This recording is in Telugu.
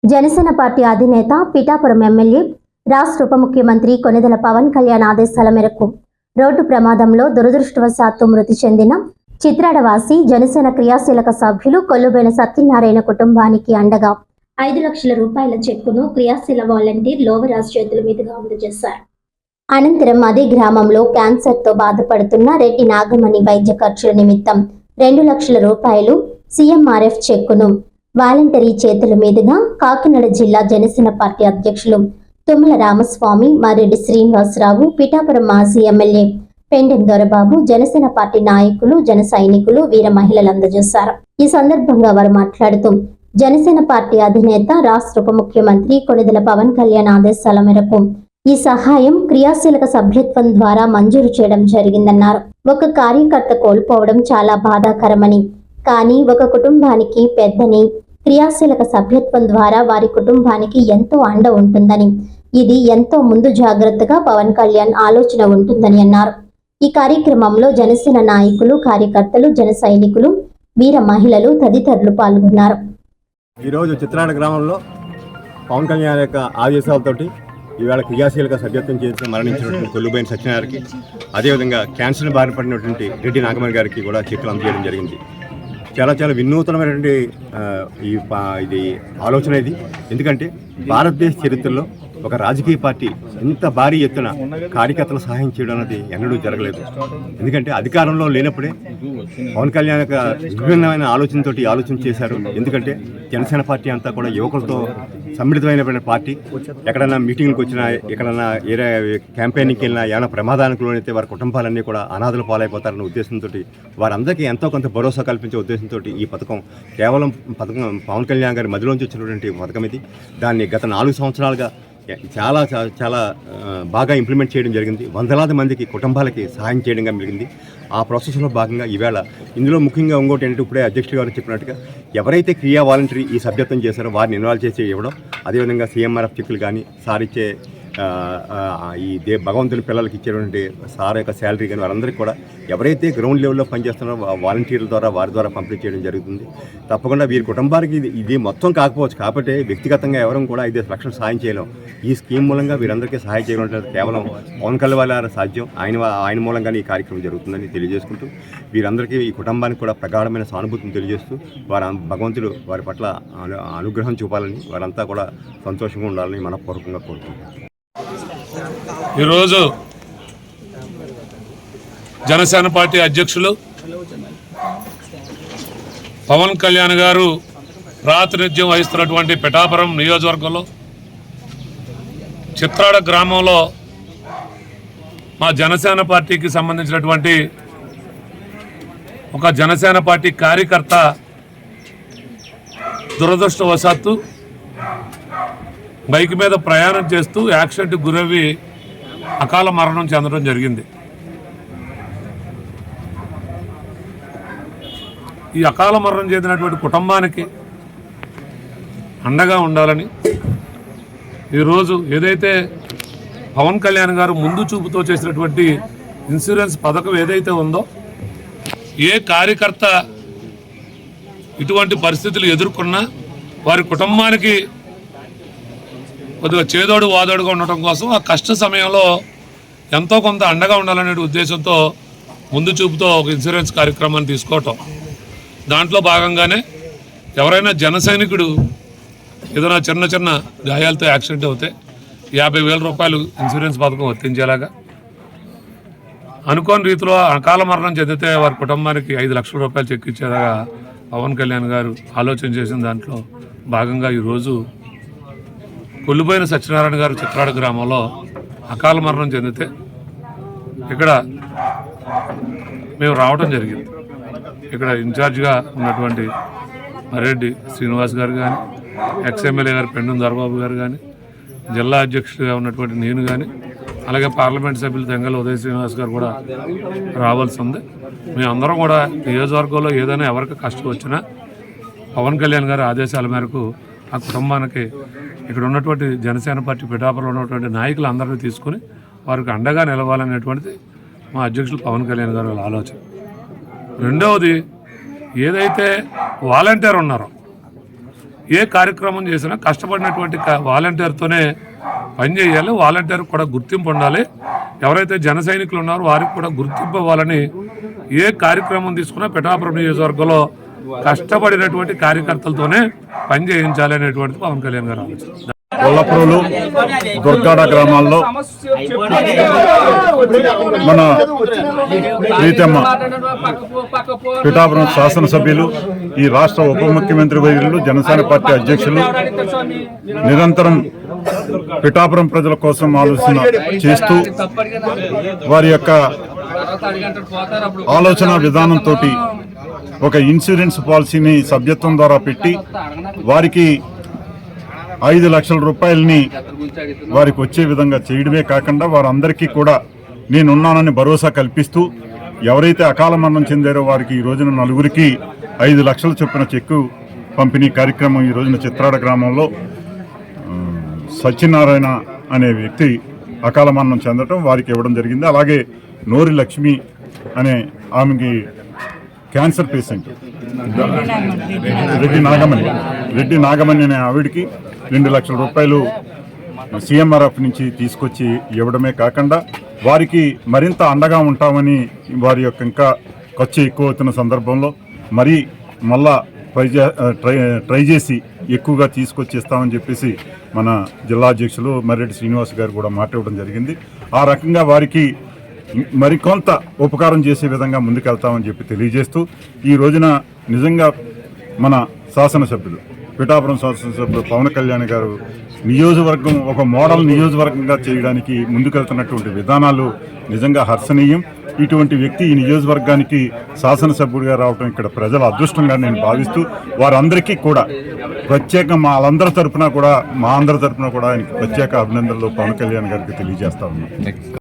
జనసేన పార్టీ అధినేత పిఠాపురం ఎమ్మెల్యే రాష్ట్ర ఉప ముఖ్యమంత్రి కొణిదెల పవన్ కళ్యాణ్ ఆదేశాల మేరకు రోడ్డు ప్రమాదంలో దురదృష్టవశాత్తు మృతి చెందిన చిత్రాడవాసి జనసేన క్రియాశీలక సభ్యులు కొల్లుబైన సత్యనారాయణ కుటుంబానికి అండగా 5 లక్షల రూపాయల చెక్కును క్రియాశీల వాలంటీర్ లోవరాజ్ చేతుల మీదుగా అందజేశారు. అనంతరం అదే గ్రామంలో క్యాన్సర్తో బాధపడుతున్న రెడ్డి నాగమణి వైద్య ఖర్చుల నిమిత్తం 2 లక్షల రూపాయలు సీఎంఆర్ఎఫ్ చెక్కును వాలంటరీ చేతుల మీదుగా కాకినాడ జిల్లా జనసేన పార్టీ అధ్యక్షులు తుమ్మల రామస్వామి, మర్రెడ్డి శ్రీనివాసరావు, పిఠాపురం మాజీ ఎమ్మెల్యే పెండెం దొరబాబు, జనసేన పార్టీ నాయకులు, జన సైనికులు, వీర మహిళలు అందజేశారు. ఈ సందర్భంగా వారు మాట్లాడుతూ జనసేన పార్టీ అధినేత రాష్ట్ర ఉప ముఖ్యమంత్రి కొణిదెల పవన్ కళ్యాణ్ ఆదేశాల మేరకు ఈ సహాయం క్రియాశీలక సభ్యత్వం ద్వారా మంజూరు చేయడం జరిగిందన్నారు. ఒక కార్యకర్త కోల్పోవడం చాలా బాధాకరమని, కానీ ఒక కుటుంబానికి పెద్దని క్రియాశీలక సభ్యత్వం ద్వారా వారి కుటుంబానికి ఎంతో అండ ఉంటుందని, ఇది ఎంతో ముందు జాగ్రత్తగా పవన్ కళ్యాణ్ ఆలోచన ఉంటుందని అన్నారు. ఈ కార్యక్రమంలో జనసేన నాయకులు, కార్యకర్తలు, జన సైనికులు, వీర మహిళలు తదితరులు పాల్గొన్నారు. ఈరోజు చిత్రాడ గ్రామంలో పవన్ కళ్యాణ్ యొక్క ఆదేశాలతోటి ఈవేళ క్రియాశీలక సభ్యత్వం చేసి మరణించినటువంటి కొల్లుబైన సత్యనారాయణకి, అదేవిధంగా క్యాన్సర్ బారిన పడినటువంటి రెడ్డి నాగమణి గారికి కూడా చెక్కులు అందజేయడం జరిగింది. చాలా వినూతనమైనటువంటి ఇది ఆలోచన ఇది. ఎందుకంటే భారతదేశ చరిత్రలో ఒక రాజకీయ పార్టీ ఇంత భారీ ఎత్తున కార్యకర్తల సహాయం చేయడం అనేది ఎన్నడూ జరగలేదు. ఎందుకంటే అధికారంలో లేనప్పుడే పవన్ కళ్యాణ్ యొక్క విభిన్నమైన ఆలోచన చేశారు. ఎందుకంటే జనసేన పార్టీ అంతా కూడా యువకులతో సమ్మిళితమైన పార్టీ. ఎక్కడైనా మీటింగ్లకు వచ్చినా, ఎక్కడైనా ఏరే క్యాంపెయినింగ్కి వెళ్ళినా, ఏమైనా ప్రమాదానికి లోనైతే వారి కుటుంబాలన్నీ కూడా అనాథలు పాలైపోతారన్న ఉద్దేశంతో, వారందరికీ ఎంతో కొంత భరోసా కల్పించే ఉద్దేశంతో ఈ పథకం పవన్ కళ్యాణ్ గారి మధ్యలోంచి వచ్చినటువంటి పథకం ఇది. దాన్ని గత 4 సంవత్సరాలుగా చాలా బాగా ఇంప్లిమెంట్ చేయడం జరిగింది. వందలాది మందికి కుటుంబాలకి సహాయం చేయడం జరిగింది. ఆ ప్రాసెస్లో భాగంగా ఈవేళ ఇందులో ముఖ్యంగా ఇంకోటి ఏంటంటే, ఇప్పుడే అధ్యక్షుడు గారు చెప్పినట్టుగా ఎవరైతే క్రియా వాలంటరీ ఈ సభ్యత్వం చేశారో వారిని ఇన్వాల్వ్ చేసి ఇవ్వడం, అదేవిధంగా సీఎంఆర్ఎఫ్ చెక్కులు కానీ, సార్ ఇచ్చే ఈ భగవంతుని పిల్లలకి ఇచ్చేటువంటి సార్ యొక్క శాలరీ కానీ, వారందరికీ కూడా ఎవరైతే గ్రౌండ్ లెవెల్లో పనిచేస్తున్నారో వాలంటీర్ల ద్వారా వారి ద్వారా పంపిణీ చేయడం జరుగుతుంది. తప్పకుండా వీరి కుటుంబానికి ఇది మొత్తం కాకపోవచ్చు, కాబట్టి వ్యక్తిగతంగా ఎవరూ కూడా 5 లక్షలు సహాయం చేయలేం. ఈ స్కీమ్ మూలంగా వీరందరికీ సహాయం చేయడం కేవలం పవన్ కళ్యాణ్ సాధ్యం. ఆయన మూలంగానే ఈ కార్యక్రమం జరుగుతుందని తెలియజేసుకుంటూ, వీరందరికీ ఈ కుటుంబానికి కూడా ప్రగాఢమైన సానుభూతిని తెలియజేస్తూ, భగవంతుడు వారి పట్ల అనుగ్రహం చూపాలని, వారంతా కూడా సంతోషంగా ఉండాలని మనపూర్వకంగా కోరుకుంటున్నాను. ఈరోజు జనసేన పార్టీ అధ్యక్షులు పవన్ కళ్యాణ్ గారు ప్రాతినిధ్యం వహిస్తున్నటువంటి పిఠాపురం నియోజకవర్గంలో చిత్రాడ గ్రామంలో మా జనసేన పార్టీకి సంబంధించినటువంటి ఒక జనసేన పార్టీ కార్యకర్త దురదృష్టవశాత్తు బైక్ మీద ప్రయాణం చేస్తూ యాక్సిడెంట్కి గురవి అకాల మరణం చెందడం జరిగింది. ఈ అకాల మరణం చెందినటువంటి కుటుంబానికి అండగా ఉండాలని ఈరోజు ఏదైతే పవన్ కళ్యాణ్ గారు ముందు చూపుతో చేసినటువంటి ఇన్సూరెన్స్ పథకం ఏదైతే ఉందో, ఏ కార్యకర్త ఇటువంటి పరిస్థితులు ఎదుర్కొన్నా వారి కుటుంబానికి కొద్దిగా చేదోడు వాదోడుగా ఉండటం కోసం ఆ కష్ట సమయంలో ఎంతో కొంత అండగా ఉండాలనే ఉద్దేశంతో ముందు చూపుతో ఒక ఇన్సూరెన్స్ కార్యక్రమాన్ని తీసుకోవటం. దాంట్లో భాగంగానే ఎవరైనా జన సైనికుడు ఏదైనా చిన్న గాయాలతో యాక్సిడెంట్ అవుతే 50,000 రూపాయలు ఇన్సూరెన్స్ పథకం వర్తించేలాగా, అనుకోని రీతిలో అకాల మరణం చెందితే వారి కుటుంబానికి 5 లక్షల రూపాయలు చెక్ ఇచ్చేలాగా పవన్ కళ్యాణ్ గారు ఆలోచన చేసిన దాంట్లో భాగంగా ఈరోజు కొల్లుబైన సత్యనారాయణ గారు చిత్రాడ గ్రామంలో అకాల మరణం చెందితే ఇక్కడ మేము రావడం జరిగింది. ఇక్కడ ఇన్ఛార్జ్గా ఉన్నటువంటి మర్రెడ్డి శ్రీనివాస్ గారు కానీ, ఎక్స్ఎమ్మెల్యే గారు పెండెం దొరబాబు గారు కానీ, జిల్లా అధ్యక్షుడిగా ఉన్నటువంటి నేను కానీ, అలాగే పార్లమెంట్ సభ్యులు తెంగల ఉదయ శ్రీనివాస్ గారు కూడా రావాల్సి ఉంది. మేమందరం కూడా నియోజకవర్గంలో ఏదైనా ఎవరికి కష్టం వచ్చినా పవన్ కళ్యాణ్ గారి ఆదేశాల మేరకు ఆ కుటుంబానికి ఇక్కడ ఉన్నటువంటి జనసేన పార్టీ పిఠాపురంలో ఉన్నటువంటి నాయకులు అందరినీ తీసుకుని వారికి అండగా నిలవాలనేటువంటిది మా అధ్యక్షులు పవన్ కళ్యాణ్ గారి ఆలోచన. రెండవది, ఏదైతే వాలంటీర్ ఉన్నారో ఏ కార్యక్రమం చేసినా కష్టపడినటువంటి వాలంటీర్తోనే పనిచేయాలి. వాలంటీర్ కూడా గుర్తింపు ఉండాలి. ఎవరైతే జన సైనికులు ఉన్నారో వారికి కూడా గుర్తింపు ఇవ్వాలని ఏ కార్యక్రమం తీసుకున్నా పిఠాపురం నియోజకవర్గంలో కష్టపడినటువంటి కార్యకర్తలతోనే పని చేయించాలి అనేటువంటిది పవన్ కళ్యాణ్ గారు ఆలోచన. కొల్లప్రోలు దుర్గాడ గ్రామాల్లో మన ప్రీతమ్మ పిఠాపురం శాసనసభ్యులు, ఈ రాష్ట్ర ఉప ముఖ్యమంత్రి వర్యులు, జనసేన పార్టీ అధ్యక్షులు నిరంతరం పిఠాపురం ప్రజల కోసం ఆలోచన చేస్తూ వారి యొక్క ఆలోచన విధానంతో ఒక ఇన్సూరెన్స్ పాలసీని సభ్యత్వం ద్వారా పెట్టి వారికి 5 లక్షల రూపాయలని వారికి వచ్చే విధంగా చేయడమే కాకుండా వారందరికీ కూడా నేనున్నానని భరోసా కల్పిస్తూ ఎవరైతే అకాల మరణం చెందారో వారికి ఈ రోజున 4గురికి 5 లక్షలు చొప్పున చెక్కు పంపిణీ కార్యక్రమం ఈ రోజున చిత్రాడ గ్రామంలో సత్యనారాయణ అనే వ్యక్తి అకాల మరణం చెందడం వారికి ఇవ్వడం జరిగింది. అలాగే నోరి లక్ష్మి అనే ఆమెకి క్యాన్సర్ పేషెంట్ రెడ్డి నాగమణి అనే ఆవిడికి 2 లక్షల రూపాయలు CMRF నుంచి తీసుకొచ్చి ఇవ్వడమే కాకుండా వారికి మరింత అండగా ఉంటామని వారి యొక్క ఇంకా ఖర్చు ఎక్కువ అవుతున్న సందర్భంలో మళ్ళా ట్రై చేసి ఎక్కువగా తీసుకొచ్చేస్తామని చెప్పేసి మన జిల్లా అధ్యక్షులు మర్రెడ్డి శ్రీనివాస్ గారు కూడా మాట్లాడడం జరిగింది. ఆ రకంగా వారికి మరికొంత ఉపకారం చేసే విధంగా ముందుకెళ్తామని చెప్పి తెలియజేస్తూ ఈ రోజున నిజంగా మన శాసనసభ్యులు పిఠాపురం శాసనసభ్యులు పవన్ కళ్యాణ్ గారు నియోజకవర్గం ఒక మోడల్ నియోజకవర్గంగా చేయడానికి ముందుకెళ్తున్నటువంటి విధానాలు నిజంగా హర్షణీయం. ఇటువంటి వ్యక్తి ఈ నియోజకవర్గానికి శాసనసభ్యుడిగా రావడం ఇక్కడ ప్రజల అదృష్టంగా నేను భావిస్తూ వారందరికీ కూడా ప్రత్యేకంగా మా అందరి తరఫున కూడా ఆయనకి ప్రత్యేక అభినందనలు పవన్ కళ్యాణ్ గారికి తెలియజేస్తా ఉన్నాను.